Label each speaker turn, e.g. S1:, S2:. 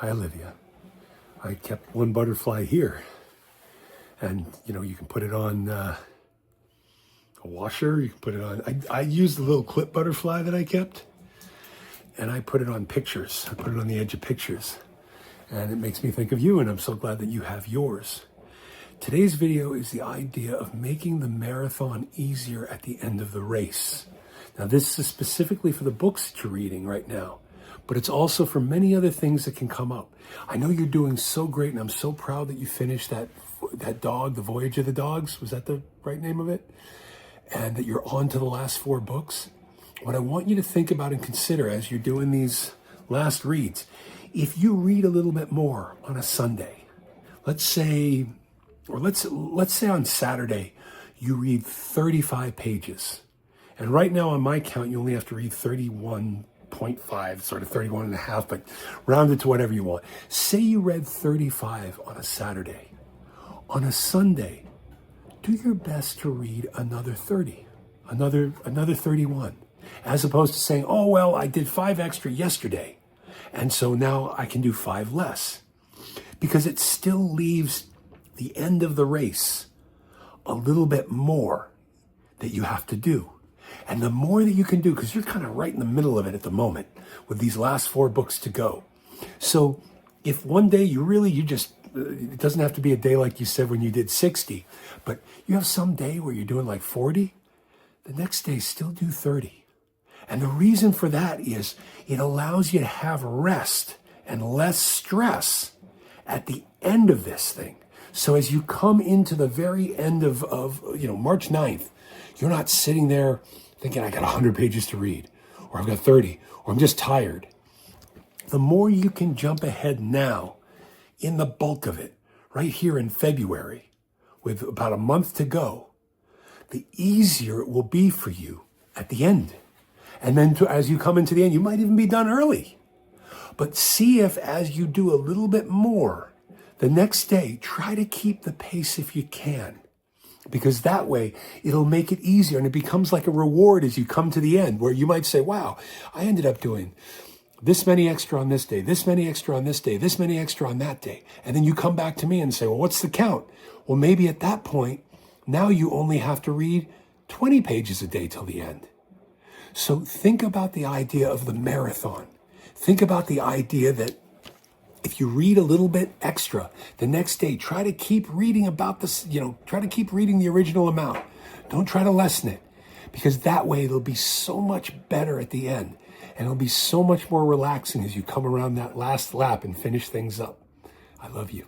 S1: Hi, Olivia. I kept one butterfly here. And, you can put it on a washer. You can put it on... I used the little clip butterfly that I kept. And I put it on pictures. I put it on the edge of pictures. And it makes me think of you, and I'm so glad that you have yours. Today's video is the idea of making the marathon easier at the end of the race. Now, this is specifically for the books that you're reading right now, but it's also for many other things that can come up. I know you're doing so great, and I'm so proud that you finished that dog, The Voyage of the Dogs. Was that the right name of it? And that you're on to the last 4 books. What I want you to think about and consider as you're doing these last reads, if you read a little bit more on a Sunday, let's say on Saturday, you read 35 pages. And right now on my count, you only have to read 31.5, sort of 31 and a half, but round it to whatever you want. Say you read 35 on a Saturday. On a Sunday, do your best to read another 30, another 31, as opposed to saying, oh, well, I did 5 extra yesterday, and so now I can do 5 less. Because it still leaves the end of the race a little bit more that you have to do. And the more that you can do, because you're kind of right in the middle of it at the moment with these last 4 books to go. So if one day it doesn't have to be a day like you said when you did 60, but you have some day where you're doing like 40, the next day still do 30. And the reason for that is it allows you to have rest and less stress at the end of this thing. So as you come into the very end of March 9th, you're not sitting there thinking, I got 100 pages to read, or I've got 30, or I'm just tired. The more you can jump ahead now in the bulk of it, right here in February, with about a month to go, the easier it will be for you at the end. And then as you come into the end, you might even be done early. But see if as you do a little bit more, the next day, try to keep the pace if you can, because that way it'll make it easier and it becomes like a reward as you come to the end where you might say, wow, I ended up doing this many extra on this day, this many extra on this day, this many extra on that day. And then you come back to me and say, well, what's the count? Well, maybe at that point, now you only have to read 20 pages a day till the end. So think about the idea of the marathon. Think about the idea that if you read a little bit extra the next day, try to keep reading about this, try to keep reading the original amount. Don't try to lessen it, because that way it'll be so much better at the end. And it'll be so much more relaxing as you come around that last lap and finish things up. I love you.